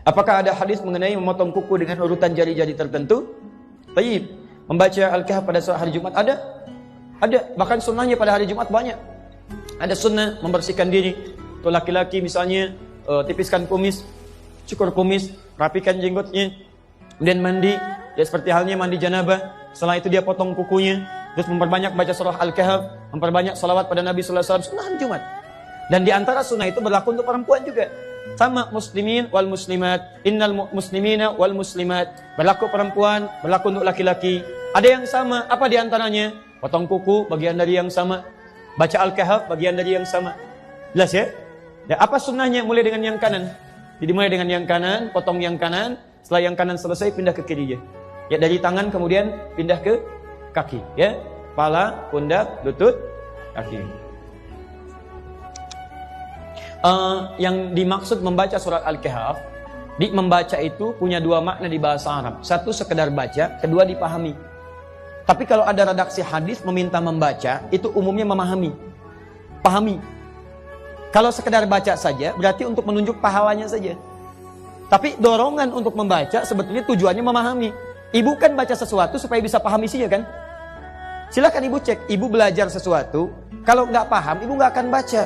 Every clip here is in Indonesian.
Apakah ada hadis mengenai memotong kuku dengan urutan jari-jari tertentu? Tayyib. Membaca Al-Kahf pada hari Jumat ada? Ada. Bahkan sunnahnya pada hari Jumat banyak. Ada sunnah membersihkan diri. Untuk laki-laki misalnya tipiskan kumis, cukur kumis, rapikan jenggotnya, kemudian mandi. Ya seperti halnya mandi janabah. Setelah itu dia potong kukunya, terus memperbanyak baca surah Al-Kahf, memperbanyak salawat pada Nabi sallallahu alaihi wasallam. Sunnah Jumat. Dan di antara sunnah itu berlaku untuk perempuan juga. Sama muslimin wal muslimat, innal muslimina wal muslimat. Berlaku perempuan, berlaku untuk laki-laki. Ada yang sama, apa di antaranya? Potong kuku, bagian dari yang sama. Baca Al-Kahf, bagian dari yang sama. Jelas ya? Ya, apa sunnahnya? Mulai dengan yang kanan. Jadi mulai dengan yang kanan, potong yang kanan. Setelah yang kanan selesai, pindah ke kirinya. Ya, dari tangan kemudian pindah ke kaki. Ya, kepala, pundak, lutut, kaki. Yang dimaksud membaca surat Al-Kahf, membaca itu punya dua makna di bahasa Arab. Satu sekedar baca, kedua dipahami. Tapi kalau ada redaksi hadis meminta membaca, itu umumnya memahami. Pahami. Kalau sekedar baca saja, berarti untuk menunjuk pahalanya saja. Tapi dorongan untuk membaca sebetulnya tujuannya memahami. Ibu kan baca sesuatu supaya bisa paham isinya kan? Silakan ibu cek, ibu belajar sesuatu, kalau nggak paham, ibu nggak akan baca.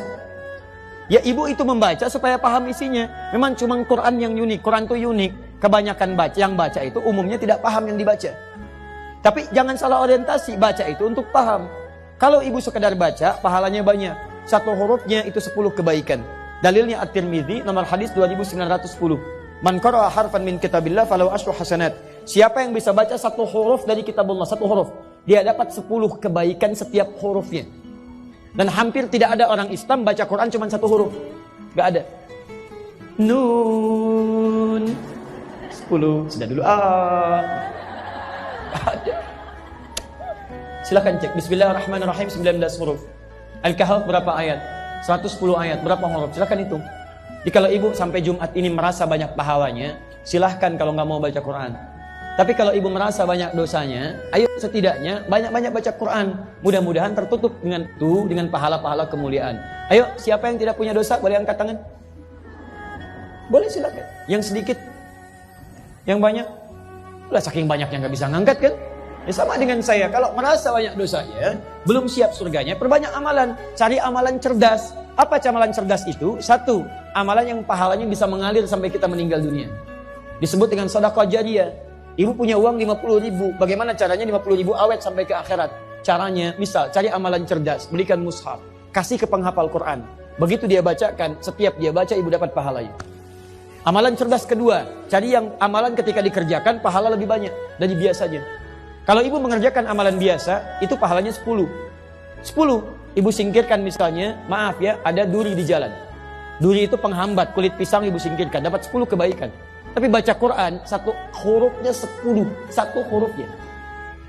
Ya ibu itu membaca supaya paham isinya. Memang cuma Quran yang unik, Quran itu unik. Kebanyakan yang baca itu umumnya tidak paham yang dibaca. Tapi jangan salah orientasi, baca itu untuk paham. Kalau ibu sekedar baca, pahalanya banyak. Satu hurufnya itu 10 kebaikan. Dalilnya At-Tirmidzi nomor hadis 2910. Man qara'a harfan min kitabillah falahu asyru hasanat. Siapa yang bisa baca satu huruf dari kitabullah, satu huruf, dia dapat 10 kebaikan setiap hurufnya. Dan hampir tidak ada orang Islam baca Quran cuma satu huruf. Gak ada. Nun 10. Sudah dulu. Ada. Silakan cek. Bismillahirrahmanirrahim 19 huruf. Al-Kahf berapa ayat? 110 ayat. Berapa huruf? Silakan hitung. Jadi kalau ibu sampai Jumat ini merasa banyak pahalanya, silahkan kalau nggak mau baca Quran. Tapi kalau ibu merasa banyak dosanya, ayo setidaknya banyak-banyak baca Quran. Mudah-mudahan tertutup dengan pahala-pahala kemuliaan. Ayo, siapa yang tidak punya dosa boleh angkat tangan? Boleh silakan. Yang sedikit, yang banyak, lah saking banyaknya nggak bisa ngangkat kan? Ya sama dengan saya, kalau merasa banyak dosanya, belum siap surganya, perbanyak amalan. Cari amalan cerdas. Apa amalan cerdas itu? Satu, amalan yang pahalanya bisa mengalir sampai kita meninggal dunia. Disebut dengan sedekah jariyah. Ibu punya uang 50.000. Bagaimana caranya 50.000 awet sampai ke akhirat? Caranya, misal, cari amalan cerdas. Belikan mushaf. Kasih ke penghafal Quran. Begitu dia bacakan, setiap dia baca, ibu dapat pahalanya. Amalan cerdas kedua, cari yang amalan ketika dikerjakan, pahala lebih banyak dari biasanya. Kalau ibu mengerjakan amalan biasa, itu pahalanya 10. 10. Ibu singkirkan misalnya, maaf ya, ada duri di jalan. Duri itu penghambat, kulit pisang ibu singkirkan, dapat 10 kebaikan. Tapi baca Quran, satu hurufnya 10. Satu hurufnya.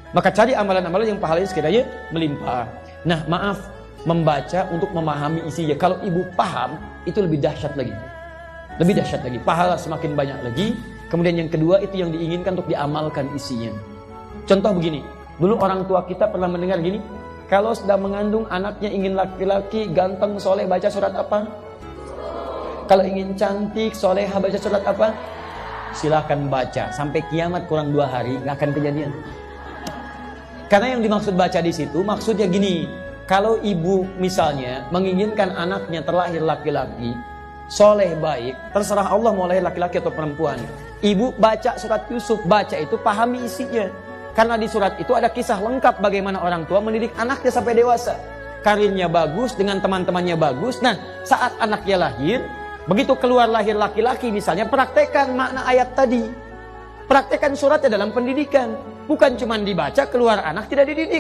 Maka cari amalan-amalan yang pahalanya sekiranya melimpah. Nah maaf, membaca untuk memahami isinya. Kalau ibu paham, itu lebih dahsyat lagi. Lebih dahsyat lagi. Pahala semakin banyak lagi. Kemudian yang kedua, itu yang diinginkan untuk diamalkan isinya. Contoh begini, dulu orang tua kita pernah mendengar gini, kalau sedang mengandung anaknya ingin laki-laki, ganteng, soleh, baca surat apa? Kalau ingin cantik, soleha, baca surat apa? Silakan baca. Sampai kiamat kurang 2 hari, nggak akan kejadian. Karena yang dimaksud baca di situ, maksudnya gini, kalau ibu misalnya menginginkan anaknya terlahir laki-laki, soleh, baik, terserah Allah mau lahir laki-laki atau perempuan. Ibu baca surat Yusuf, baca itu pahami isinya. Karena di surat itu ada kisah lengkap bagaimana orang tua mendidik anaknya sampai dewasa. Karirnya bagus, dengan teman-temannya bagus. Nah, saat anaknya lahir, begitu keluar lahir laki-laki misalnya, praktekkan makna ayat tadi. Praktekkan suratnya dalam pendidikan. Bukan cuma dibaca, keluar anak tidak dididik.